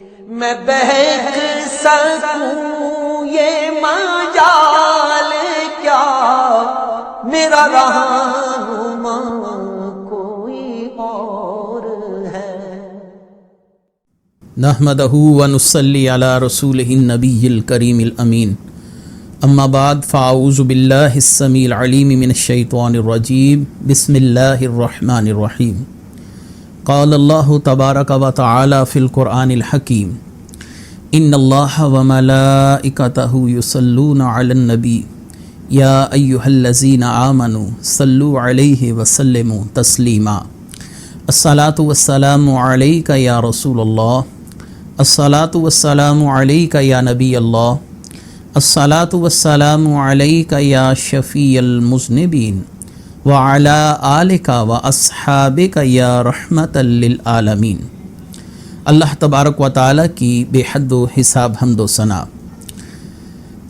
میں بہک سکوں یہ مجال کیا، میرا رہنما کوئی اور ہے۔ نحمدہ ونصلی علی رسولہ النبی الکریم الامین، اما بعد فاعوذ باللہ السمیع العلیم من الشیطان الرجیم، بسم اللہ الرحمن الرحیم۔ قال اللہ تبارک و تعالی فی القرآن الحکیم، ان اللہ وملائکتہ یصلون علی النبی یا ایہا الذین آمنوا صلوا علیہ وسلموا تسلیما۔ الصلاۃ والسلام علیک یا رسول اللہ، الصلاۃ والسلام علیک یا نبی اللہ، الصلاۃ والسلام علیک یا شفیع المذنبین وعلی آلک واصحابک یا رحمۃ للعالمین۔ اللہ تبارک و تعالیٰ کی بے حد و حساب حمد و ثنا۔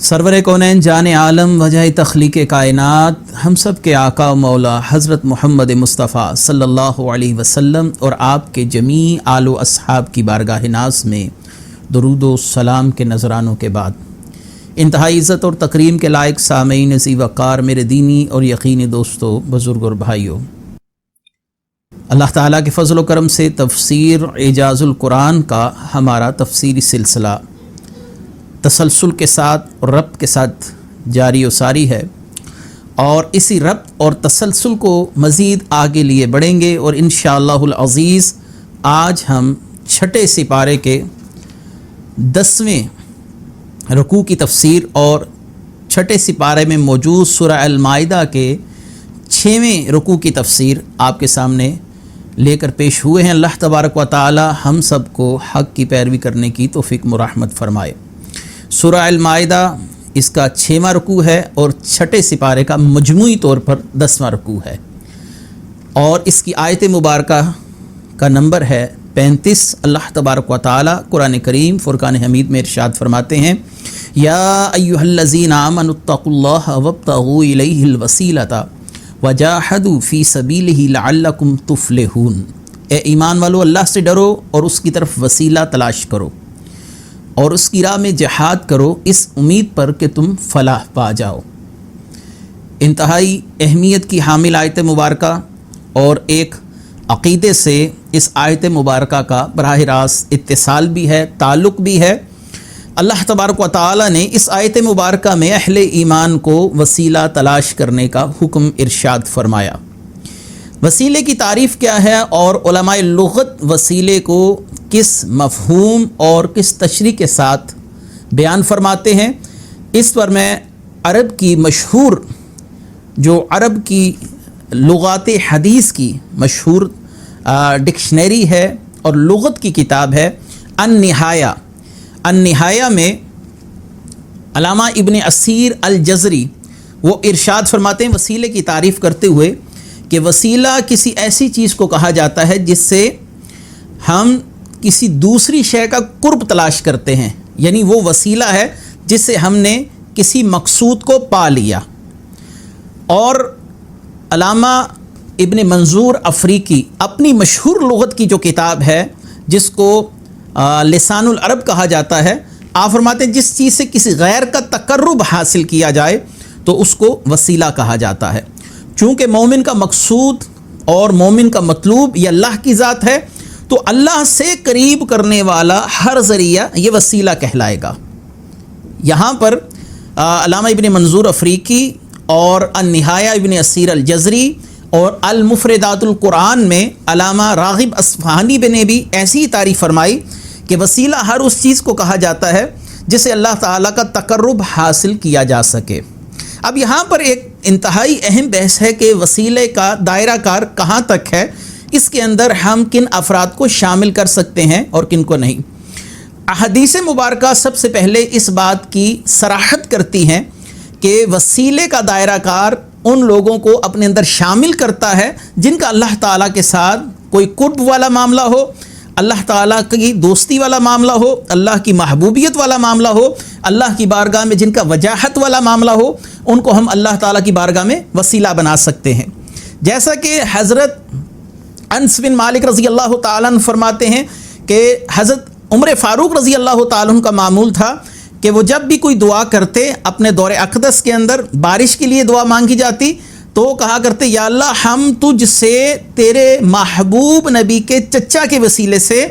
سرور کونین جان عالم وجہ تخلیق کائنات، ہم سب کے آقا و مولا حضرت محمد مصطفیٰ صلی اللہ علیہ وسلم اور آپ کے جمیع آل و اصحاب کی بارگاہ ناز میں درود و سلام کے نذرانوں کے بعد، انتہائی عزت اور تکریم کے لائق سامعین ذی وقار میرے دینی اور یقینی دوستو، بزرگ اور بھائیوں، اللہ تعالیٰ کے فضل و کرم سے تفسیر اعجاز القرآن کا ہمارا تفسیری سلسلہ تسلسل کے ساتھ اور ربط کے ساتھ جاری و ساری ہے، اور اسی ربط اور تسلسل کو مزید آگے لیے بڑھیں گے، اور انشاءاللہ العزیز آج ہم چھٹے سپارے کے 10ویں رکوع کی تفسیر اور چھٹے سپارے میں موجود سورہ المائدہ کے 6ویں رکوع کی تفسیر آپ کے سامنے لے کر پیش ہوئے ہیں۔ اللہ تبارک و تعالی ہم سب کو حق کی پیروی کرنے کی توفیق مرحمت فرمائے۔ سورہ المائدہ اس کا 6واں رکوع ہے اور چھٹے سپارے کا مجموعی طور پر 10واں رکوع ہے، اور اس کی آیت مبارکہ کا نمبر ہے 35۔ اللہ تبارک و تعالی قرآن کریم فرقان حمید میں ارشاد فرماتے ہیں، یا ایھا الذین آمنوا اتقوا اللہ وابتغوا الیہ الوسیلۃ وجاہدوا فی سبیلہ لعلکم تفلحون۔ اے ایمان والو، اللہ سے ڈرو اور اس کی طرف وسیلہ تلاش کرو اور اس کی راہ میں جہاد کرو، اس امید پر کہ تم فلاح پا جاؤ۔ انتہائی اہمیت کی حامل آیت مبارکہ، اور ایک عقیدے سے اس آیت مبارکہ کا براہ راست اتصال بھی ہے، تعلق بھی ہے۔ اللہ تبارک و تعالی نے اس آیت مبارکہ میں اہل ایمان کو وسیلہ تلاش کرنے کا حکم ارشاد فرمایا۔ وسیلے کی تعریف کیا ہے، اور علماء لغت وسیلے کو کس مفہوم اور کس تشریح کے ساتھ بیان فرماتے ہیں، اس پر میں عرب کی مشہور، جو عرب کی لغات حدیث کی مشہور ڈکشنری ہے اور لغت کی کتاب ہے النہایہ۔ النہایہ میں علامہ ابن اسیر الجزری وہ ارشاد فرماتے ہیں وسیلے کی تعریف کرتے ہوئے کہ وسیلہ کسی ایسی چیز کو کہا جاتا ہے جس سے ہم کسی دوسری شے کا قرب تلاش کرتے ہیں، یعنی وہ وسیلہ ہے جس سے ہم نے کسی مقصود کو پا لیا۔ اور علامہ ابن منظور افریقی اپنی مشہور لغت کی جو کتاب ہے جس کو لسان العرب کہا جاتا ہے، آپ فرماتے ہیں جس چیز سے کسی غیر کا تقرب حاصل کیا جائے تو اس کو وسیلہ کہا جاتا ہے۔ چونکہ مومن کا مقصود اور مومن کا مطلوب یہ اللہ کی ذات ہے، تو اللہ سے قریب کرنے والا ہر ذریعہ یہ وسیلہ کہلائے گا۔ یہاں پر علامہ ابن منظور افریقی اور النہایہ ابن اسیر الجزری اور المفردات القرآن میں علامہ راغب اصفہانی نے بھی ایسی ہی تعریف فرمائی کہ وسیلہ ہر اس چیز کو کہا جاتا ہے جسے اللہ تعالیٰ کا تقرب حاصل کیا جا سکے۔ اب یہاں پر ایک انتہائی اہم بحث ہے کہ وسیلے کا دائرہ کار کہاں تک ہے، اس کے اندر ہم کن افراد کو شامل کر سکتے ہیں اور کن کو نہیں۔ احادیث مبارکہ سب سے پہلے اس بات کی صراحت کرتی ہیں کہ وسیلے کا دائرہ کار ان لوگوں کو اپنے اندر شامل کرتا ہے جن کا اللہ تعالیٰ کے ساتھ کوئی قرب والا معاملہ ہو، اللہ تعالیٰ کی دوستی والا معاملہ ہو، اللہ کی محبوبیت والا معاملہ ہو، اللہ کی بارگاہ میں جن کا وجاہت والا معاملہ ہو، ان کو ہم اللہ تعالیٰ کی بارگاہ میں وسیلہ بنا سکتے ہیں۔ جیسا کہ حضرت انس بن مالک رضی اللہ تعالیٰ عنہ فرماتے ہیں کہ حضرت عمر فاروق رضی اللہ تعالیٰ عنہ کا معمول تھا کہ وہ جب بھی کوئی دعا کرتے اپنے دور اقدس کے اندر بارش کے لیے دعا مانگی جاتی تو وہ کہا کرتے یا اللہ ہم تجھ سے تیرے محبوب نبی کے چچا کے وسیلے سے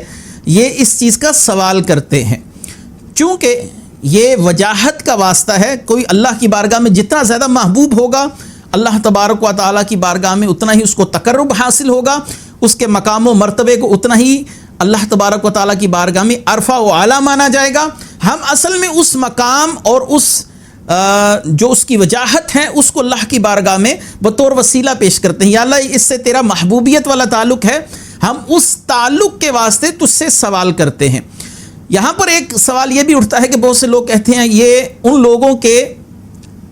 یہ اس چیز کا سوال کرتے ہیں. چونکہ یہ وجاہت کا واسطہ ہے، کوئی اللہ کی بارگاہ میں جتنا زیادہ محبوب ہوگا اللہ تبارک و تعالیٰ کی بارگاہ میں اتنا ہی اس کو تقرب حاصل ہوگا، اس کے مقام و مرتبے کو اتنا ہی اللہ تبارک و تعالیٰ کی بارگاہ میں عرفہ و اعلیٰ مانا جائے گا. ہم اصل میں اس مقام اور اس جو اس کی وجاہت ہے اس کو اللہ کی بارگاہ میں بطور وسیلہ پیش کرتے ہیں. یا اللہ اس سے تیرا محبوبیت والا تعلق ہے، ہم اس تعلق کے واسطے تجھ سے سوال کرتے ہیں. یہاں پر ایک سوال یہ بھی اٹھتا ہے کہ بہت سے لوگ کہتے ہیں یہ ان لوگوں کے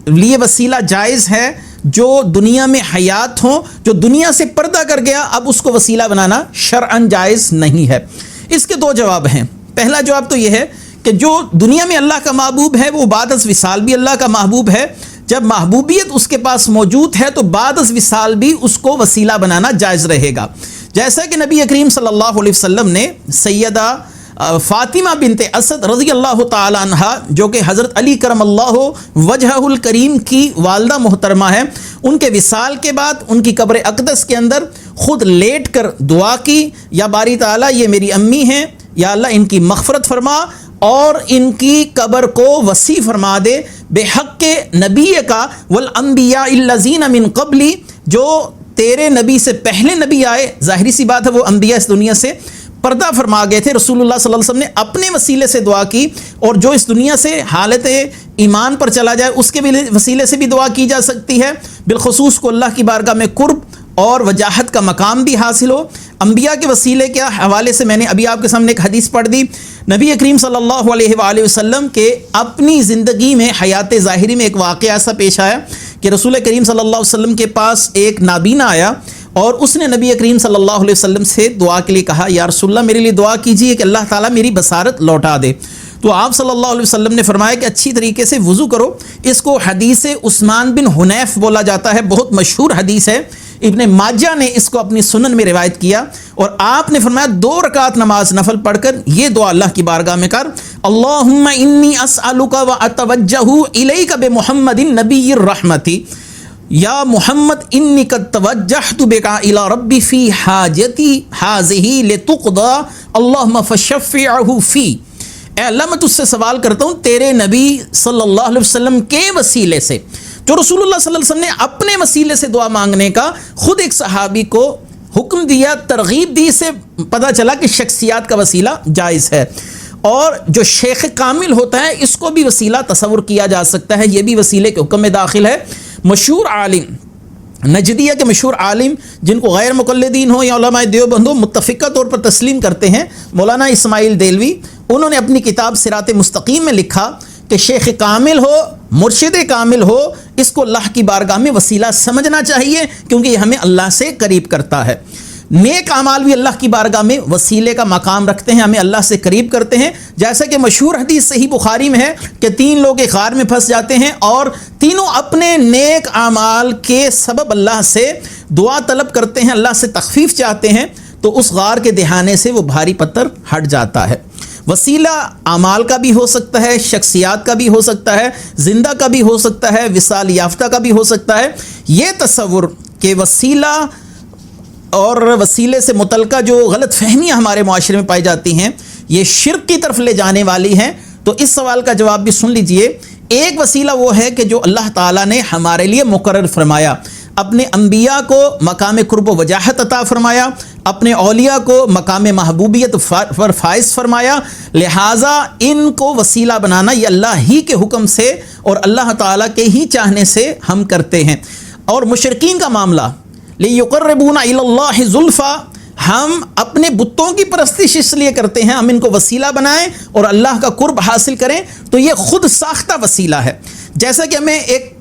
لیے وسیلہ جائز ہے جو دنیا میں حیات ہوں، جو دنیا سے پردہ کر گیا اب اس کو وسیلہ بنانا شرعاً جائز نہیں ہے. اس کے دو جواب ہیں. پہلا جواب تو یہ ہے کہ جو دنیا میں اللہ کا محبوب ہے وہ بعد از وصال بھی اللہ کا محبوب ہے. جب محبوبیت اس کے پاس موجود ہے تو بعد از وصال بھی اس کو وسیلہ بنانا جائز رہے گا. جیسا کہ نبی کریم صلی اللہ علیہ وسلم نے سیدہ فاطمہ بنت اسد رضی اللہ تعالی عنہ جو کہ حضرت علی کرم اللہ وجہہ الکریم کی والدہ محترمہ ہے، ان کے وصال کے بعد ان کی قبر اقدس کے اندر خود لیٹ کر دعا کی، یا باری تعالیٰ یہ میری امی ہیں، یا اللہ ان کی مغفرت فرما اور ان کی قبر کو وسیع فرما دے بے حق کے نبی کا والانبیاء الذین من قبلی، جو تیرے نبی سے پہلے نبی آئے، ظاہری سی بات ہے وہ انبیاء اس دنیا سے پردہ فرما گئے تھے. رسول اللہ صلی اللہ علیہ وسلم نے اپنے وسیلے سے دعا کی، اور جو اس دنیا سے حالت ایمان پر چلا جائے اس کے بھی وسیلے سے بھی دعا کی جا سکتی ہے، بالخصوص کو اللہ کی بارگاہ میں قرب اور وجاہت کا مقام بھی حاصل ہو. انبیاء کے وسیلے کے حوالے سے میں نے ابھی آپ کے سامنے ایک حدیث پڑھ دی. نبی کریم صلی اللہ علیہ وآلہ وسلم کے اپنی زندگی میں حیات ظاہری میں ایک واقعہ ایسا پیش آیا کہ رسول کریم صلی اللہ علیہ وسلم کے پاس ایک نابینا آیا اور اس نے نبی کریم صلی اللہ علیہ وسلم سے دعا کے لیے کہا یا رسول اللہ میرے لیے دعا کیجیے کہ اللہ تعالیٰ میری بصارت لوٹا دے. تو آپ صلی اللہ علیہ وسلم نے فرمایا کہ اچھی طریقے سے وضو کرو. اس کو حدیث عثمان بن حنیف بولا جاتا ہے، بہت مشہور حدیث ہے. ابن ماجہ نے اس کو اپنی سنن میں روایت کیا، اور آپ نے فرمایا 2 رکعت نماز نفل پڑھ کر یہ دعا اللہ کی بارگاہ میں کر، اللہم انی اسألک و اتوجہ الیک بمحمد نبی الرحمت، یا محمد انی قد توجہت بک الی ربی فی حاجتی ہذہ لتقضی اللہم فشفعہ فی. اے اللہ میں تجھ سے سوال کرتا ہوں تیرے نبی صلی اللہ علیہ وسلم کے وسیلے سے، جو رسول اللہ صلی اللہ علیہ وسلم نے اپنے وسیلے سے دعا مانگنے کا خود ایک صحابی کو حکم دیا، ترغیب دی، سے پتہ چلا کہ شخصیات کا وسیلہ جائز ہے. اور جو شیخ کامل ہوتا ہے اس کو بھی وسیلہ تصور کیا جا سکتا ہے، یہ بھی وسیلے کے حکم میں داخل ہے. مشہور عالم نجدیہ کے مشہور عالم جن کو غیر مقلدین ہو یا علماء دیوبند ہو متفقہ طور پر تسلیم کرتے ہیں، مولانا اسماعیل دہلوی، انہوں نے اپنی کتاب صراط مستقیم میں لکھا کہ شیخ کامل ہو، مرشد کامل ہو، اس کو اللہ کی بارگاہ میں وسیلہ سمجھنا چاہیے کیونکہ یہ ہمیں اللہ سے قریب کرتا ہے. نیک اعمال بھی اللہ کی بارگاہ میں وسیلے کا مقام رکھتے ہیں، ہمیں اللہ سے قریب کرتے ہیں. جیسا کہ مشہور حدیث صحیح بخاری میں ہے کہ 3 لوگ ایک غار میں پھنس جاتے ہیں اور تینوں اپنے نیک اعمال کے سبب اللہ سے دعا طلب کرتے ہیں، اللہ سے تخفیف چاہتے ہیں، تو اس غار کے دہانے سے وہ بھاری پتھر ہٹ جاتا ہے. وسیلہ اعمال کا بھی ہو سکتا ہے، شخصیات کا بھی ہو سکتا ہے، زندہ کا بھی ہو سکتا ہے، وصال یافتہ کا بھی ہو سکتا ہے. یہ تصور کہ وسیلہ اور وسیلے سے متعلقہ جو غلط فہمیاں ہمارے معاشرے میں پائی جاتی ہیں یہ شرک کی طرف لے جانے والی ہیں. تو اس سوال کا جواب بھی سن لیجئے. ایک وسیلہ وہ ہے کہ جو اللہ تعالیٰ نے ہمارے لیے مقرر فرمایا، اپنے انبیاء کو مقام قرب و وجاہت عطا فرمایا، اپنے اولیاء کو مقام محبوبیت پر فائز فرمایا، لہٰذا ان کو وسیلہ بنانا یہ اللہ ہی کے حکم سے اور اللہ تعالیٰ کے ہی چاہنے سے ہم کرتے ہیں. اور مشرکین کا معاملہ لِيُقَرِّبُونَ إِلَى اللَّهِ زُلْفَى، ہم اپنے بتوں کی پرستش اس لیے کرتے ہیں ہم ان کو وسیلہ بنائیں اور اللہ کا قرب حاصل کریں، تو یہ خود ساختہ وسیلہ ہے. جیسا کہ ہمیں ایک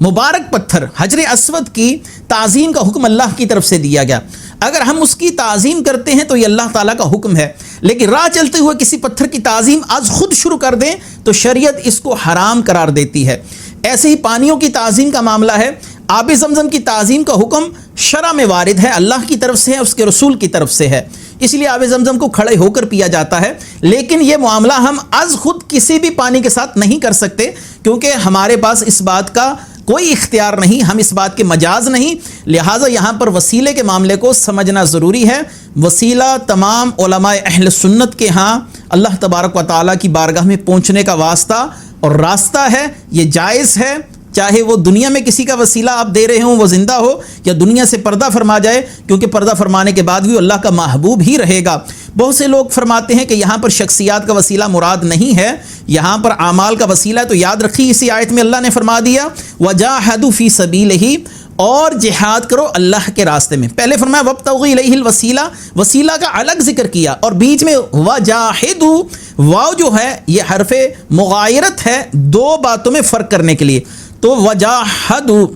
مبارک پتھر حجر اسود کی تعظیم کا حکم اللہ کی طرف سے دیا گیا، اگر ہم اس کی تعظیم کرتے ہیں تو یہ اللہ تعالیٰ کا حکم ہے، لیکن راہ چلتے ہوئے کسی پتھر کی تعظیم آج خود شروع کر دیں تو شریعت اس کو حرام قرار دیتی ہے. ایسے ہی پانیوں کی تعظیم کا معاملہ ہے. آب زمزم کی تعظیم کا حکم شرع میں وارد ہے، اللہ کی طرف سے ہے، اس کے رسول کی طرف سے ہے. اس لیے آب زمزم کو کھڑے ہو کر پیا جاتا ہے. لیکن یہ معاملہ ہم از خود کسی بھی پانی کے ساتھ نہیں کر سکتے، کیونکہ ہمارے پاس اس بات کا کوئی اختیار نہیں، ہم اس بات کے مجاز نہیں. لہٰذا یہاں پر وسیلے کے معاملے کو سمجھنا ضروری ہے. وسیلہ تمام علماء اہل سنت کے ہاں اللہ تبارک و تعالیٰ کی بارگاہ میں پہنچنے کا واسطہ اور راستہ ہے، یہ جائز ہے. چاہے وہ دنیا میں کسی کا وسیلہ آپ دے رہے ہوں، وہ زندہ ہو، یا دنیا سے پردہ فرما جائے، کیونکہ پردہ فرمانے کے بعد بھی وہ اللہ کا محبوب ہی رہے گا. بہت سے لوگ فرماتے ہیں کہ یہاں پر شخصیات کا وسیلہ مراد نہیں ہے، یہاں پر اعمال کا وسیلہ ہے. تو یاد رکھیے اسی آیت میں اللہ نے فرما دیا وَجَاهَدُوا فِي سَبِيلِهِ، اور جہاد کرو اللہ کے راستے میں. پہلے فرمایا وَابْتَغُوا إِلَيْهِ الْوَسِيلَةَ، وسیلہ کا الگ ذکر کیا، اور بیچ میں وَجَاهِدُوا، واو جو ہے یہ حرف مغایرت ہے دو باتوں میں فرق کرنے کے لیے. تو وجاہدوا،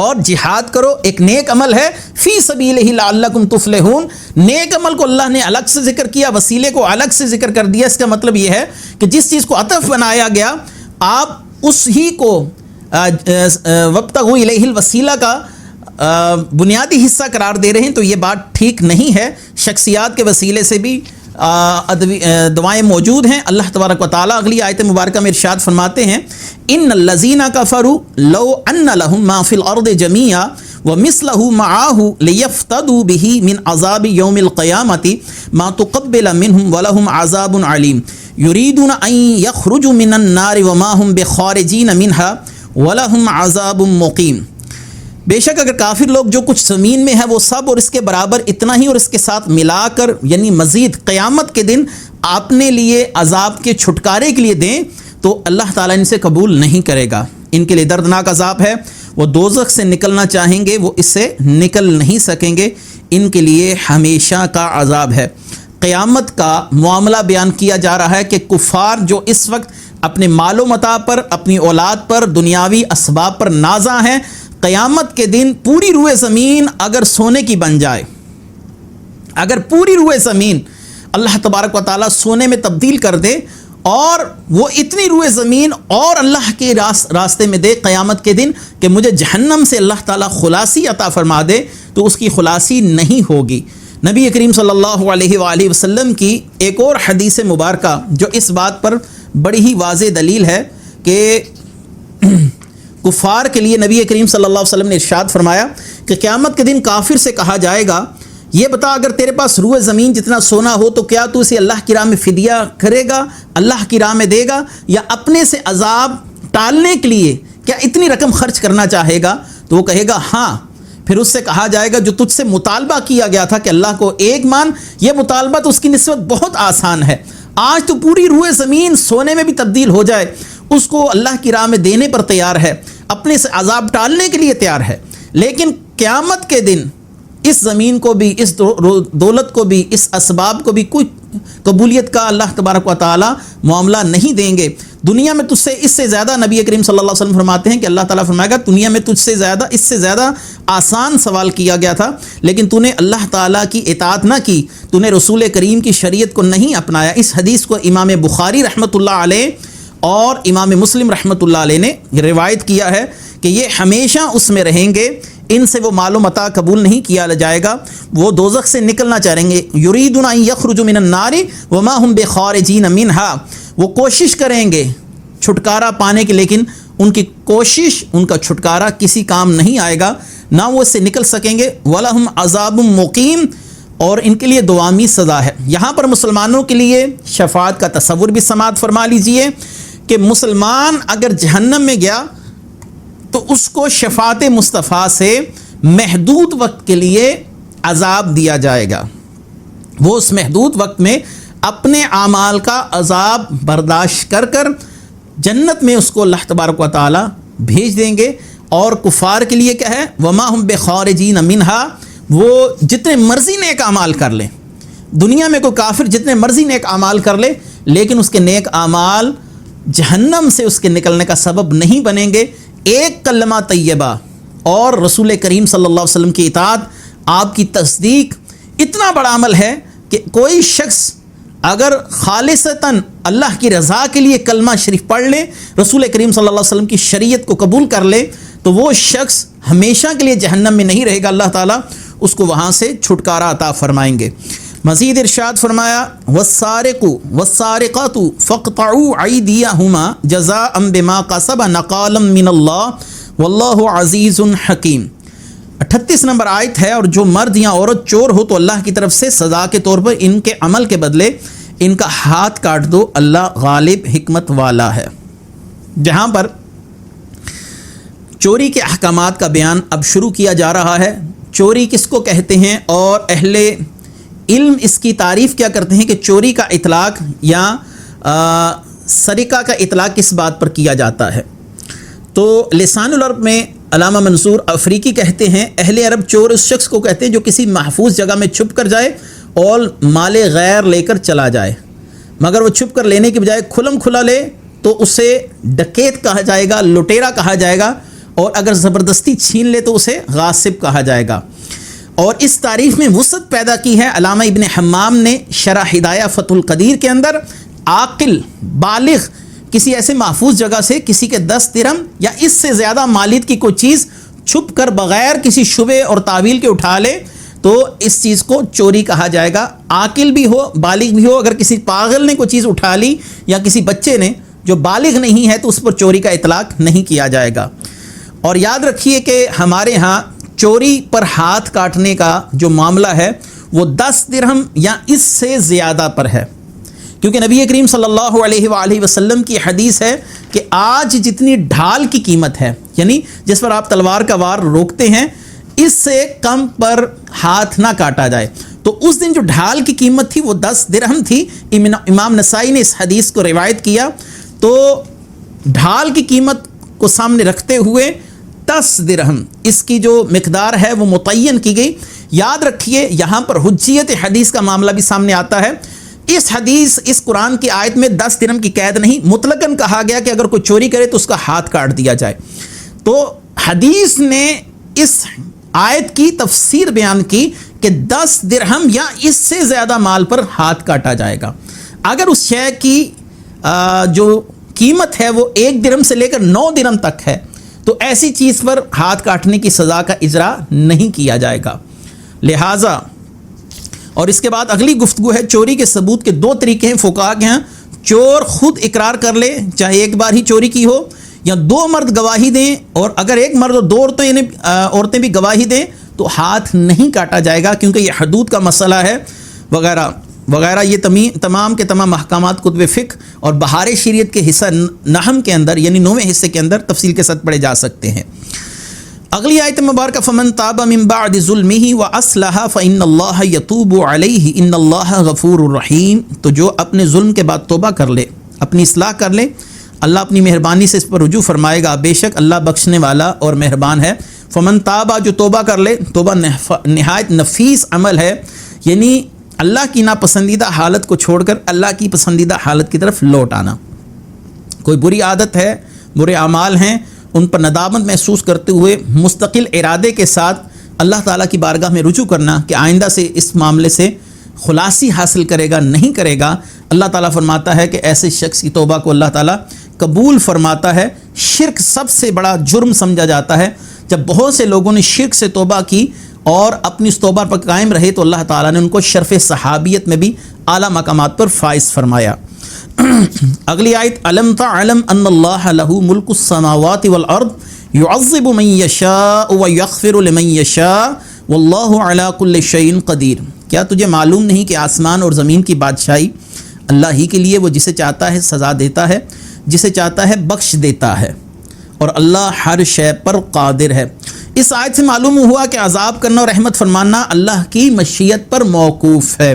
اور جہاد کرو، ایک نیک عمل ہے، فی سبیلہ لعلکم تفلحون. نیک عمل کو اللہ نے الگ سے ذکر کیا، وسیلے کو الگ سے ذکر کر دیا. اس کا مطلب یہ ہے کہ جس چیز کو عطف بنایا گیا آپ اس ہی کو وابتغوا الیہ الوسیلہ کا بنیادی حصہ قرار دے رہے ہیں، تو یہ بات ٹھیک نہیں ہے. شخصیات کے وسیلے سے بھی دعائیں موجود ہیں. اللہ تبارک و تعالیٰ اگلی آیت مبارکہ میں ارشاد فرماتے ہیں ان الذین کفروا لو ان لهم ما فی الارض جميعا ومثله معه لیفتدوا به من عذاب یوم القیامة ما تقبل منهم ولهم عذاب علیم یریدون ان یخرجوا من النار وما هم بخارجین منها ولهم عذاب مقیم. بے شک اگر کافر لوگ جو کچھ زمین میں ہے وہ سب اور اس کے برابر اتنا ہی اور اس کے ساتھ ملا کر یعنی مزید قیامت کے دن اپنے لیے عذاب کے چھٹکارے کے لیے دیں تو اللہ تعالیٰ ان سے قبول نہیں کرے گا. ان کے لیے دردناک عذاب ہے، وہ دوزخ سے نکلنا چاہیں گے وہ اس سے نکل نہیں سکیں گے، ان کے لیے ہمیشہ کا عذاب ہے. قیامت کا معاملہ بیان کیا جا رہا ہے کہ کفار جو اس وقت اپنے مال و متاع پر، اپنی اولاد پر، دنیاوی اسباب پر نازاں ہیں، قیامت کے دن پوری روئے زمین اگر سونے کی بن جائے، اگر پوری روئے زمین اللہ تبارک و تعالیٰ سونے میں تبدیل کر دے اور وہ اتنی روئے زمین اور اللہ کے راستے میں دے قیامت کے دن کہ مجھے جہنم سے اللہ تعالیٰ خلاصی عطا فرما دے، تو اس کی خلاصی نہیں ہوگی. نبی کریم صلی اللہ علیہ وآلہ وسلم کی ایک اور حدیث مبارکہ جو اس بات پر بڑی ہی واضح دلیل ہے کہ کفار کے لیے نبی کریم صلی اللہ علیہ وسلم نے ارشاد فرمایا کہ قیامت کے دن کافر سے کہا جائے گا یہ بتا اگر تیرے پاس روئے زمین جتنا سونا ہو تو کیا تو اسے اللہ کی راہ میں فدیہ کرے گا، اللہ کی راہ میں دے گا، یا اپنے سے عذاب ٹالنے کے لیے کیا اتنی رقم خرچ کرنا چاہے گا؟ تو وہ کہے گا ہاں. پھر اس سے کہا جائے گا جو تجھ سے مطالبہ کیا گیا تھا کہ اللہ کو ایک مان، یہ مطالبہ تو اس کی نسبت بہت آسان ہے. آج تو پوری روئے زمین سونے میں بھی تبدیل ہو جائے اس کو اللہ کی راہ میں دینے پر تیار ہے، اپنے سے عذاب ٹالنے کے لیے تیار ہے. لیکن قیامت کے دن اس زمین کو بھی، اس دولت کو بھی، اس اسباب کو بھی کوئی قبولیت کا اللہ تبارک و تعالی معاملہ نہیں دیں گے. دنیا میں تجھ سے اس سے زیادہ، نبی کریم صلی اللہ علیہ وسلم فرماتے ہیں کہ اللہ تعالیٰ فرمائے گا دنیا میں تجھ سے زیادہ، اس سے زیادہ آسان سوال کیا گیا تھا، لیکن تو نے اللہ تعالیٰ کی اطاعت نہ کی، تو نے رسول کریم کی شریعت کو نہیں اپنایا. اس حدیث کو امام بخاری رحمۃ اللہ علیہ اور امام مسلم رحمۃ اللہ علیہ نے روایت کیا ہے کہ یہ ہمیشہ اس میں رہیں گے، ان سے وہ مال و متاع قبول نہیں کیا جائے گا، وہ دوزخ سے نکلنا چاہیں گے. یریدون ان یخرجوا من النار وما هم بخارجین منها، وہ کوشش کریں گے چھٹکارا پانے کی، لیکن ان کی کوشش، ان کا چھٹکارا کسی کام نہیں آئے گا، نہ وہ اس سے نکل سکیں گے. وَلَهُمْ عَذَابٌ مُقِيمٌ، اور ان کے لیے دوامی سزا ہے. یہاں پر مسلمانوں کے لیے شفاعت کا تصور بھی سماعت فرما لیجئے کہ مسلمان اگر جہنم میں گیا تو اس کو شفاعت مصطفیٰ سے محدود وقت کے لیے عذاب دیا جائے گا. وہ اس محدود وقت میں اپنے اعمال کا عذاب برداشت کر کر جنت میں اس کو اللہ تبارک و تعالی بھیج دیں گے. اور کفار کے لیے کیا ہے؟ وما ہم بخارجین منہا، وہ جتنے مرضی نیک اعمال کر لیں، دنیا میں کوئی کافر جتنے مرضی نیک اعمال کر لے، لیکن اس کے نیک اعمال جہنم سے اس کے نکلنے کا سبب نہیں بنیں گے. ایک کلمہ طیبہ اور رسول کریم صلی اللہ علیہ وسلم کی اطاعت، آپ کی تصدیق اتنا بڑا عمل ہے کہ کوئی شخص اگر خالصتاً اللہ کی رضا کے لیے کلمہ شریف پڑھ لے، رسول کریم صلی اللہ علیہ وسلم کی شریعت کو قبول کر لے، تو وہ شخص ہمیشہ کے لیے جہنم میں نہیں رہے گا. اللہ تعالیٰ اس کو وہاں سے چھٹکارا عطا فرمائیں گے۔ مزید ارشاد فرمایا والسارق والسارقات فاقطعوا ایدیہما جزاء بما کسبا نکالا من اللہ واللہ عزیز حکیم۔ 38 نمبر آیت ہے، اور جو مرد یا عورت چور ہو تو اللہ کی طرف سے سزا کے طور پر ان کے عمل کے بدلے ان کا ہاتھ کاٹ دو، اللہ غالب حکمت والا ہے۔ جہاں پر چوری کے احکامات کا بیان اب شروع کیا جا رہا ہے، چوری کس کو کہتے ہیں اور اہل علم اس کی تعریف کیا کرتے ہیں کہ چوری کا اطلاق یا سرقہ کا اطلاق کس بات پر کیا جاتا ہے۔ تو لسان العرب میں علامہ منصور افریقی کہتے ہیں اہل عرب چور اس شخص کو کہتے ہیں جو کسی محفوظ جگہ میں چھپ کر جائے اور مال غیر لے کر چلا جائے، مگر وہ چھپ کر لینے کی بجائے کھلم کھلا لے تو اسے ڈکیت کہا جائے گا، لٹیرا کہا جائے گا، اور اگر زبردستی چھین لے تو اسے غاصب کہا جائے گا۔ اور اس تعریف میں وسعت پیدا کی ہے علامہ ابن حمام نے شرح ہدایہ فتح القدیر کے اندر۔ عاقل بالغ کسی ایسے محفوظ جگہ سے کسی کے 10 درہم یا اس سے زیادہ مالیت کی کوئی چیز چھپ کر بغیر کسی شبے اور تعویل کے اٹھا لے تو اس چیز کو چوری کہا جائے گا۔ عاقل بھی ہو بالغ بھی ہو، اگر کسی پاگل نے کوئی چیز اٹھا لی یا کسی بچے نے جو بالغ نہیں ہے تو اس پر چوری کا اطلاق نہیں کیا جائے گا۔ اور یاد رکھیے کہ ہمارے ہاں چوری پر ہاتھ کاٹنے کا جو معاملہ ہے وہ 10 درہم یا اس سے زیادہ پر ہے، کیونکہ نبی کریم صلی اللہ علیہ وآلہ وسلم کی حدیث ہے کہ آج جتنی ڈھال کی قیمت ہے، یعنی جس پر آپ تلوار کا وار روکتے ہیں، اس سے کم پر ہاتھ نہ کاٹا جائے۔ تو اس دن جو ڈھال کی قیمت تھی وہ 10 درہم تھی۔ امام نسائی نے اس حدیث کو روایت کیا، تو ڈھال کی قیمت کو سامنے رکھتے ہوئے 10 درہم اس کی جو مقدار ہے وہ متعین کی گئی۔ یاد رکھیے یہاں پر حجیت حدیث کا معاملہ بھی سامنے آتا ہے۔ اس حدیث اس قرآن کی آیت میں 10 درہم کی قید نہیں، مطلقاً کہا گیا کہ اگر کوئی چوری کرے تو اس کا ہاتھ کاٹ دیا جائے۔ تو حدیث نے اس آیت کی تفسیر بیان کی کہ 10 درہم یا اس سے زیادہ مال پر ہاتھ کاٹا جائے گا۔ اگر اس شے کی جو قیمت ہے وہ 1 درہم سے لے کر 9 درہم تک ہے تو ایسی چیز پر ہاتھ کاٹنے کی سزا کا اجرا نہیں کیا جائے گا۔ لہٰذا اور اس کے بعد اگلی گفتگو ہے چوری کے ثبوت کے 2 طریقے ہیں فقہا کے ہاں۔ چور خود اقرار کر لے، چاہے ایک بار ہی چوری کی ہو، یا 2 مرد گواہی دیں، اور اگر ایک مرد اور 2 عورتیں یعنی عورتیں بھی گواہی دیں تو ہاتھ نہیں کاٹا جائے گا، کیونکہ یہ حدود کا مسئلہ ہے وغیرہ وغیرہ۔ یہ تمام کے تمام احکامات کتب فقہ اور بہار شریعت کے حصہ نحم کے اندر یعنی 9ویں حصے کے اندر تفصیل کے ساتھ پڑھے جا سکتے ہیں۔ اگلی آیت مبارکہ فمن تاب من بعد ظلمہ واصلح فان اللہ یتوب علیہ ان اللہ غفور الرحیم۔ تو جو اپنے ظلم کے بعد توبہ کر لے، اپنی اصلاح کر لے، اللہ اپنی مہربانی سے اس پر رجوع فرمائے گا، بے شک اللہ بخشنے والا اور مہربان ہے۔ فمن تابہ جو توبہ کر لے، توبہ نہایت نفیس عمل ہے، یعنی اللہ کی ناپسندیدہ حالت کو چھوڑ کر اللہ کی پسندیدہ حالت کی طرف لوٹ آنا۔ کوئی بری عادت ہے، برے اعمال ہیں، ان پر ندامت محسوس کرتے ہوئے مستقل ارادے کے ساتھ اللہ تعالیٰ کی بارگاہ میں رجوع کرنا کہ آئندہ سے اس معاملے سے خلاصی حاصل کرے گا، نہیں کرے گا۔ اللہ تعالیٰ فرماتا ہے کہ ایسے شخص کی توبہ کو اللہ تعالیٰ قبول فرماتا ہے۔ شرک سب سے بڑا جرم سمجھا جاتا ہے۔ جب بہت سے لوگوں نے شرک سے توبہ کی اور اپنی اس توبہ پر قائم رہے تو اللہ تعالیٰ نے ان کو شرف صحابیت میں بھی اعلیٰ مقامات پر فائز فرمایا۔ اگلی آیت الم تعلم ان اللہ لہ ملک السماوات والارض یعذب من یشاء ویغفر لمن یشاء واللہ علی کل شیء قدیر۔ کیا تجھے معلوم نہیں کہ آسمان اور زمین کی بادشاہی اللہ ہی کے لیے، وہ جسے چاہتا ہے سزا دیتا ہے، جسے چاہتا ہے بخش دیتا ہے، اور اللہ ہر شے پر قادر ہے۔ اس آیت سے معلوم ہوا کہ عذاب کرنا اور رحمت فرمانا اللہ کی مشیت پر موقوف ہے۔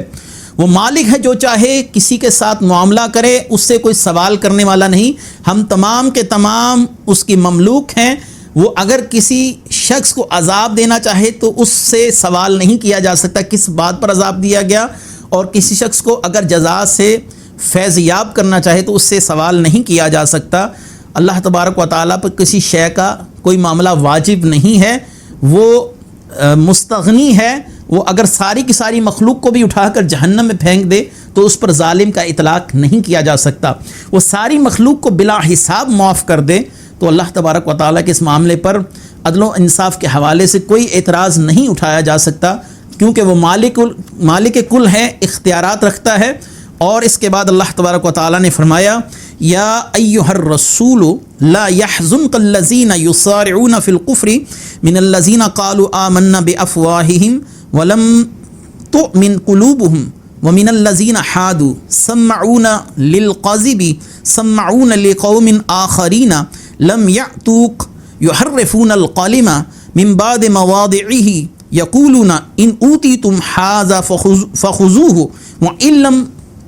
وہ مالک ہے، جو چاہے کسی کے ساتھ معاملہ کرے، اس سے کوئی سوال کرنے والا نہیں۔ ہم تمام کے تمام اس کی مملوک ہیں۔ وہ اگر کسی شخص کو عذاب دینا چاہے تو اس سے سوال نہیں کیا جا سکتا کس بات پر عذاب دیا گیا، اور کسی شخص کو اگر جزا سے فیض یاب کرنا چاہے تو اس سے سوال نہیں کیا جا سکتا۔ اللہ تبارک و تعالیٰ پر کسی شے کا کوئی معاملہ واجب نہیں ہے، وہ مستغنی ہے۔ وہ اگر ساری کی ساری مخلوق کو بھی اٹھا کر جہنم میں پھینک دے تو اس پر ظالم کا اطلاق نہیں کیا جا سکتا۔ وہ ساری مخلوق کو بلا حساب معاف کر دے تو اللہ تبارک و تعالیٰ کے اس معاملے پر عدل و انصاف کے حوالے سے کوئی اعتراض نہیں اٹھایا جا سکتا، کیونکہ وہ مالک کل ہے، اختیارات رکھتا ہے۔ اور اس کے بعد اللہ تبارک و تعالیٰ نے فرمایا یا ایھا الرسول لا يحزنک الذین یسارعون فی الکفر من الذین قالوا آمنا بافواہہم ولم تؤمن قلوبہم ومن الذین حادوا سمعون للکذب سمعون لقوم آخرین لم یأتوک یحرفون الکلم من بعد مواضعہ یقولون ان اوتیتم ھذا فخذوہ وان لم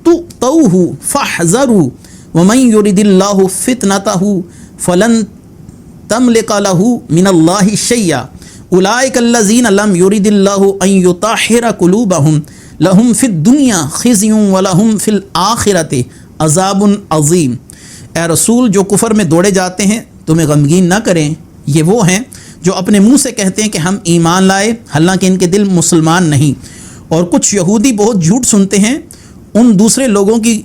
تؤتوہ فاحذروا ومن یرد اللہ فتنتہ فلن تملک لہ من اللہ شیئا اولئک الذین لم یرد اللہ ان یطہر قلوبہم لہم فی الدنیا خزی ولہم فی الآخرۃ عذاب عظیم۔ اے رسول، جو کفر میں دوڑے جاتے ہیں تمہیں غمگین نہ کریں، یہ وہ ہیں جو اپنے منہ سے کہتے ہیں کہ ہم ایمان لائے، حالانکہ ان کے دل مسلمان نہیں، اور کچھ یہودی بہت جھوٹ سنتے ہیں، ان دوسرے لوگوں کی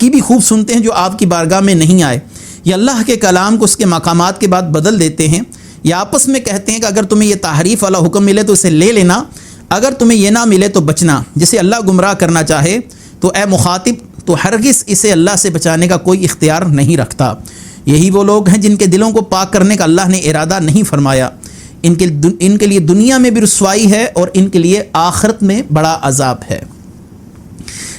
بھی خوب سنتے ہیں جو آپ کی بارگاہ میں نہیں آئے، یہ اللہ کے کلام کو اس کے مقامات کے بعد بدل دیتے ہیں، یا آپس میں کہتے ہیں کہ اگر تمہیں یہ تحریف والا حکم ملے تو اسے لے لینا، اگر تمہیں یہ نہ ملے تو بچنا۔ جسے اللہ گمراہ کرنا چاہے تو اے مخاطب تو ہرگز اسے اللہ سے بچانے کا کوئی اختیار نہیں رکھتا۔ یہی وہ لوگ ہیں جن کے دلوں کو پاک کرنے کا اللہ نے ارادہ نہیں فرمایا، ان کے لیے دنیا میں بھی رسوائی ہے اور ان کے لیے آخرت میں بڑا عذاب ہے۔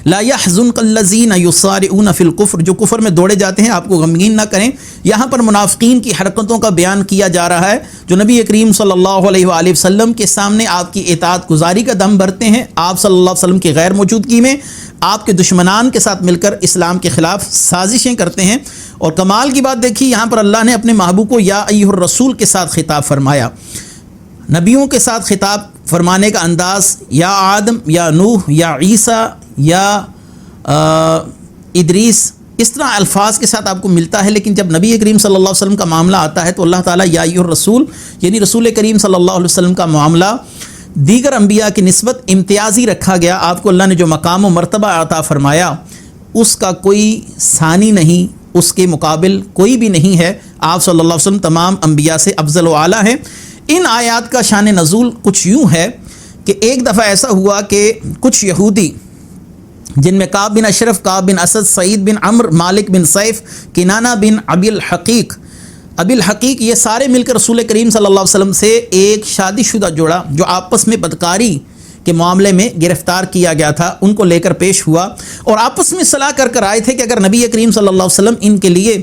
لا يحزنک الذین یسارعون فی الکفر، جو کفر میں دوڑے جاتے ہیں آپ کو غمگین نہ کریں۔ یہاں پر منافقین کی حرکتوں کا بیان کیا جا رہا ہے جو نبی کریم صلی اللہ علیہ وآلہ وسلم کے سامنے آپ کی اطاعت گزاری کا دم بھرتے ہیں، آپ صلی اللہ علیہ وسلم کی غیر موجودگی میں آپ کے دشمنان کے ساتھ مل کر اسلام کے خلاف سازشیں کرتے ہیں۔ اور کمال کی بات دیکھیے، یہاں پر اللہ نے اپنے محبوب کو یا ایھا الرسول کے ساتھ خطاب فرمایا۔ نبیوں کے ساتھ خطاب فرمانے کا انداز یا آدم یا نوح یا عیسیٰ یا ادریس، اس طرح الفاظ کے ساتھ آپ کو ملتا ہے، لیکن جب نبی کریم صلی اللہ علیہ وسلم کا معاملہ آتا ہے تو اللہ تعالیٰ یا ایھا الرسول یعنی رسول کریم صلی اللہ علیہ وسلم کا معاملہ دیگر انبیاء کی نسبت امتیازی رکھا گیا۔ آپ کو اللہ نے جو مقام و مرتبہ عطا فرمایا اس کا کوئی ثانی نہیں، اس کے مقابل کوئی بھی نہیں ہے۔ آپ صلی اللہ علیہ وسلم تمام انبیاء سے افضل و اعلیٰ ہیں۔ ان آیات کا شان نزول کچھ یوں ہے کہ ایک دفعہ ایسا ہوا کہ کچھ یہودی جن میں کعب بن اشرف، کعب بن اسد، سعید بن عمرو، مالک بن سیف، کنانہ بن ابی الحقیق یہ سارے مل کر رسول کریم صلی اللہ علیہ وسلم سے ایک شادی شدہ جوڑا جو آپس میں بدکاری کے معاملے میں گرفتار کیا گیا تھا ان کو لے کر پیش ہوا، اور آپس میں صلاح کر آئے تھے کہ اگر نبی کریم صلی اللہ علیہ وسلم ان کے لیے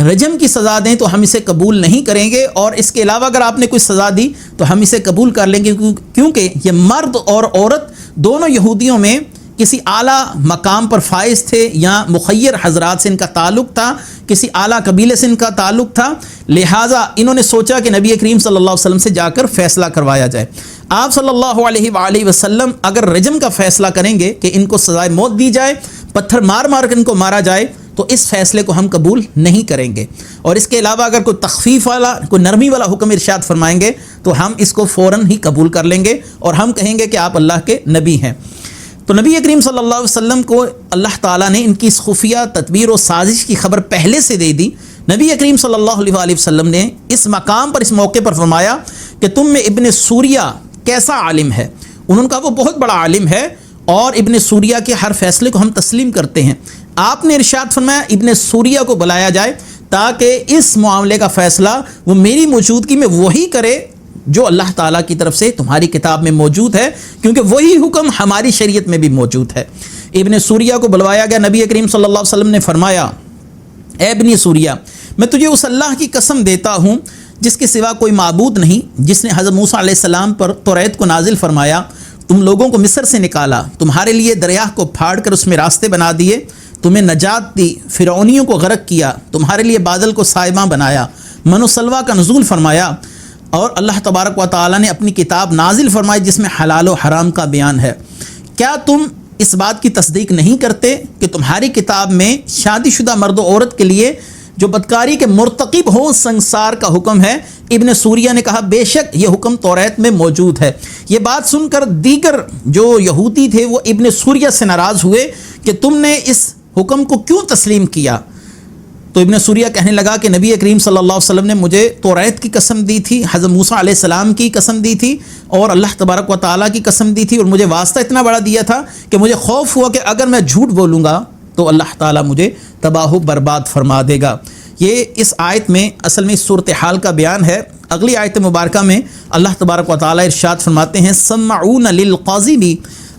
رجم کی سزا دیں تو ہم اسے قبول نہیں کریں گے، اور اس کے علاوہ اگر آپ نے کوئی سزا دی تو ہم اسے قبول کر لیں گے، کیونکہ یہ مرد اور عورت دونوں یہودیوں میں کسی اعلیٰ مقام پر فائز تھے، یا مخیر حضرات سے ان کا تعلق تھا، کسی اعلیٰ قبیلے سے ان کا تعلق تھا، لہٰذا انہوں نے سوچا کہ نبی کریم صلی اللہ علیہ وسلم سے جا کر فیصلہ کروایا جائے۔ آپ صلی اللہ علیہ وآلہ وسلم اگر رجم کا فیصلہ کریں گے کہ ان کو سزائے موت دی جائے، پتھر مار کر ان کو مارا جائے، تو اس فیصلے کو ہم قبول نہیں کریں گے، اور اس کے علاوہ اگر کوئی تخفیف والا، کوئی نرمی والا حکم ارشاد فرمائیں گے تو ہم اس کو فوراً ہی قبول کر لیں گے اور ہم کہیں گے کہ آپ اللہ کے نبی ہیں۔ تو نبی کریم صلی اللہ علیہ وسلم کو اللہ تعالیٰ نے ان کی اس خفیہ تدبیر و سازش کی خبر پہلے سے دے دی۔ نبی کریم صلی اللہ علیہ وآلہ وسلم نے اس مقام پر، اس موقع پر فرمایا کہ تم میں ابن سوریہ کیسا عالم ہے۔ انہوں نے کہا وہ بہت بڑا عالم ہے اور ابن سوریہ کے ہر فیصلے کو ہم تسلیم کرتے ہیں۔ آپ نے ارشاد فرمایا ابن سوریہ کو بلایا جائے تاکہ اس معاملے کا فیصلہ وہ میری موجودگی میں وہی کرے جو اللہ تعالیٰ کی طرف سے تمہاری کتاب میں موجود ہے، کیونکہ وہی حکم ہماری شریعت میں بھی موجود ہے۔ ابن سوریہ کو بلوایا گیا۔ نبی کریم صلی اللہ علیہ وسلم نے فرمایا اے ابن سوریہ، میں تجھے اس اللہ کی قسم دیتا ہوں جس کے سوا کوئی معبود نہیں، جس نے حضرت موسیٰ علیہ السلام پر توریت کو نازل فرمایا، تم لوگوں کو مصر سے نکالا، تمہارے لیے دریا کو پھاڑ کر اس میں راستے بنا دیے، تمہیں نجات دی، فرعونیوں کو غرق کیا، تمہارے لیے بادل کو سائباں بنایا، من و سلویٰ کا نزول فرمایا، اور اللہ تبارک و تعالیٰ نے اپنی کتاب نازل فرمائی جس میں حلال و حرام کا بیان ہے۔ کیا تم اس بات کی تصدیق نہیں کرتے کہ تمہاری کتاب میں شادی شدہ مرد و عورت کے لیے جو بدکاری کے مرتکب ہوں سنسار کا حکم ہے؟ ابن سوریہ نے کہا بے شک یہ حکم توریت میں موجود ہے۔ یہ بات سن کر دیگر جو یہودی تھے وہ ابن سوریہ سے ناراض ہوئے کہ تم نے اس حکم کو کیوں تسلیم کیا؟ تو ابن سوریہ کہنے لگا کہ نبی کریم صلی اللہ علیہ وسلم نے مجھے توریت کی قسم دی تھی، حضرت موسیٰ علیہ السلام کی قسم دی تھی اور اللہ تبارک و تعالیٰ کی قسم دی تھی، اور مجھے واسطہ اتنا بڑا دیا تھا کہ مجھے خوف ہوا کہ اگر میں جھوٹ بولوں گا تو اللہ تعالیٰ مجھے تباہ و برباد فرما دے گا۔ یہ اس آیت میں اصل میں اس صورتحال کا بیان ہے۔ اگلی آیت مبارکہ میں اللہ تبارک و تعالیٰ ارشاد فرماتے ہیں سمعون للقاذب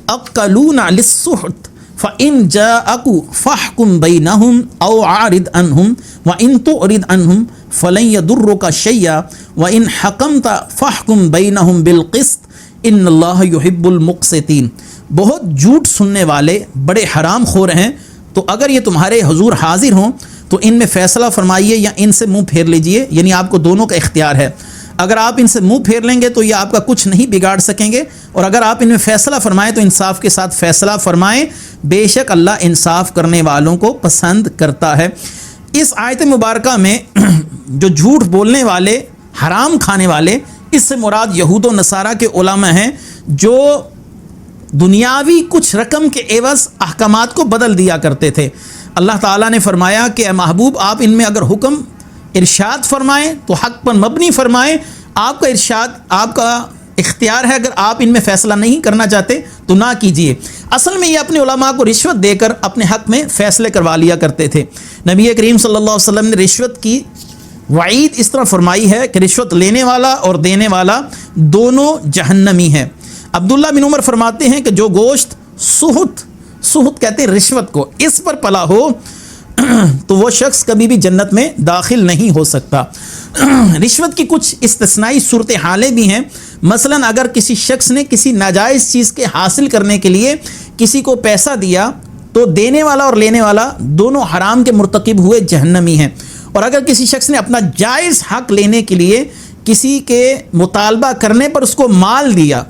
اقلون للسحت فَإِن جَاءَكُ فَاحْكُم بَيْنَهُمْ أَوْ عَارِضْ عَنْهُمْ وَإِن تُعْرِضْ عَنْهُمْ فَلَن يَضُرُّكَ شَيْئًا وَإِن حَكَمْتَ فَاحْكُم بَيْنَهُمْ بِالْقِسْطِ إِنَّ اللَّهَ يُحِبُّ الْمُقْسِطِينَ۔ بہت جھوٹ سننے والے بڑے حرام خور ہیں، تو اگر یہ تمہارے حضور حاضر ہوں تو ان میں فیصلہ فرمائیے یا ان سے منہ پھیر لیجئے، یعنی آپ کو دونوں کا اختیار ہے۔ اگر آپ ان سے منہ پھیر لیں گے تو یہ آپ کا کچھ نہیں بگاڑ سکیں گے، اور اگر آپ ان میں فیصلہ فرمائیں تو انصاف کے ساتھ فیصلہ فرمائیں، بے شک اللہ انصاف کرنے والوں کو پسند کرتا ہے۔ اس آیت مبارکہ میں جو جھوٹ بولنے والے، حرام کھانے والے، اس سے مراد یہود و نصارہ کے علماء ہیں جو دنیاوی کچھ رقم کے عوض احکامات کو بدل دیا کرتے تھے۔ اللہ تعالیٰ نے فرمایا کہ اے محبوب آپ ان میں اگر حکم ارشاد فرمائیں تو حق پر مبنی فرمائیں، آپ کا ارشاد آپ کا اختیار ہے، اگر آپ ان میں فیصلہ نہیں کرنا چاہتے تو نہ کیجیے۔ اصل میں یہ اپنے علماء کو رشوت دے کر اپنے حق میں فیصلے کروا لیا کرتے تھے۔ نبی کریم صلی اللہ علیہ وسلم نے رشوت کی وعید اس طرح فرمائی ہے کہ رشوت لینے والا اور دینے والا دونوں جہنمی ہیں۔ عبداللہ بن عمر فرماتے ہیں کہ جو گوشت سہت کہتے ہیں رشوت کو، اس پر پلا ہو تو وہ شخص کبھی بھی جنت میں داخل نہیں ہو سکتا۔ رشوت کی کچھ استثنائی صورتحالیں بھی ہیں، مثلا اگر کسی شخص نے کسی ناجائز چیز کے حاصل کرنے کے لیے کسی کو پیسہ دیا تو دینے والا اور لینے والا دونوں حرام کے مرتکب ہوئے جہنمی ہیں، اور اگر کسی شخص نے اپنا جائز حق لینے کے لیے کسی کے مطالبہ کرنے پر اس کو مال دیا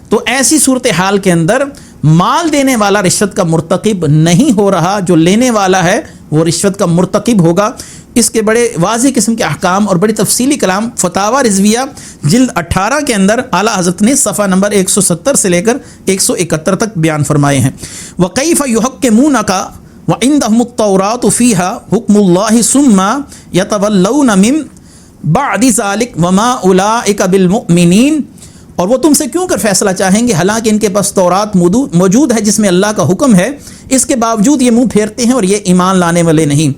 تو ایسی صورتحال کے اندر مال دینے والا رشوت کا مرتکب نہیں ہو رہا، جو لینے والا ہے وہ رشوت کا مرتکب ہوگا۔ اس کے بڑے واضح قسم کے احکام اور بڑی تفصیلی کلام فتاوی رضویہ جلد 18 کے اندر اعلیٰ حضرت نے صفحہ نمبر 170 سے لے کر 171 تک بیان فرمائے ہیں۔ وَكَيْفَ يُحَكِّمُونَكَ وَعِندَهُمُ التَّوْرَاةُ فِيهَا حُكْمُ اللَّهِ ثُمَّ يَتَوَلَّوْنَ مِن بَعْدِ ذَلِكَ وَمَا أُولَٰئِكَ بِالْمُؤْمِنِينَ، اور وہ تم سے کیوں کر فیصلہ چاہیں گے حالانکہ ان کے پاس تورات موجود ہے جس میں اللہ کا حکم ہے، اس کے باوجود یہ منہ پھیرتے ہیں اور یہ ایمان لانے والے نہیں۔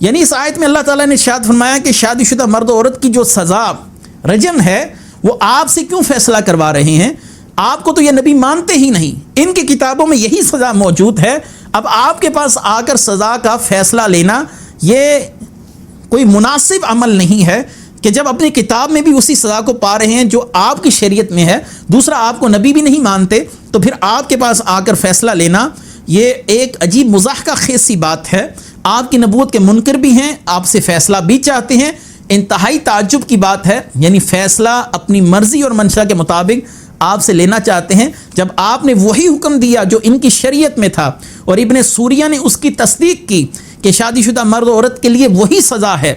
یعنی اس آیت میں اللہ تعالیٰ نے ارشاد فرمایا کہ شادی شدہ مرد و عورت کی جو سزا رجم ہے وہ آپ سے کیوں فیصلہ کروا رہے ہیں؟ آپ کو تو یہ نبی مانتے ہی نہیں، ان کی کتابوں میں یہی سزا موجود ہے، اب آپ کے پاس آ کر سزا کا فیصلہ لینا یہ کوئی مناسب عمل نہیں ہے کہ جب اپنی کتاب میں بھی اسی سزا کو پا رہے ہیں جو آپ کی شریعت میں ہے، دوسرا آپ کو نبی بھی نہیں مانتے تو پھر آپ کے پاس آ کر فیصلہ لینا یہ ایک عجیب مضحکہ خیز سی بات ہے۔ آپ کی نبوت کے منکر بھی ہیں، آپ سے فیصلہ بھی چاہتے ہیں، انتہائی تعجب کی بات ہے، یعنی فیصلہ اپنی مرضی اور منشا کے مطابق آپ سے لینا چاہتے ہیں، جب آپ نے وہی حکم دیا جو ان کی شریعت میں تھا اور ابن سوریہ نے اس کی تصدیق کی کہ شادی شدہ مرد و عورت کے لیے وہی سزا ہے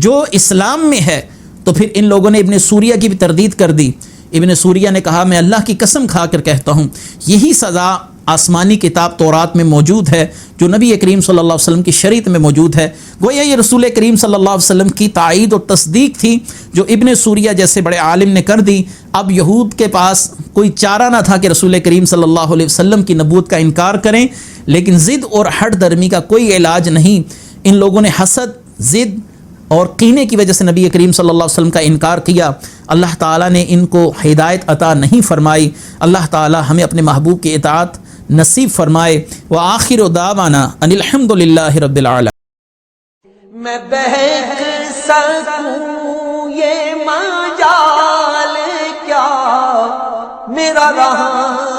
جو اسلام میں ہے، تو پھر ان لوگوں نے ابن سوریہ کی بھی تردید کر دی۔ ابن سوریہ نے کہا میں اللہ کی قسم کھا کر کہتا ہوں یہی سزا آسمانی کتاب تورات میں موجود ہے جو نبی کریم صلی اللہ علیہ وسلم کی شریعت میں موجود ہے۔ گویا یہ رسول کریم صلی اللہ علیہ وسلم کی تائید اور تصدیق تھی جو ابن سوریہ جیسے بڑے عالم نے کر دی۔ اب یہود کے پاس کوئی چارہ نہ تھا کہ رسول کریم صلی اللہ علیہ وسلم کی نبوت کا انکار کریں، لیکن ضد اور ہٹ درمی کا کوئی علاج نہیں۔ ان لوگوں نے حسد، ضد اور کینے کی وجہ سے نبی کریم صلی اللہ علیہ وسلم کا انکار کیا۔ اللہ تعالیٰ نے ان کو ہدایت عطا نہیں فرمائی۔ اللہ تعالیٰ ہمیں اپنے محبوب کی اطاعت نصیب فرمائے۔ وآخر دعوانا ان الحمد للہ رب العالمین۔ میں بہک سکوں یہ مجال کیا میرا رہا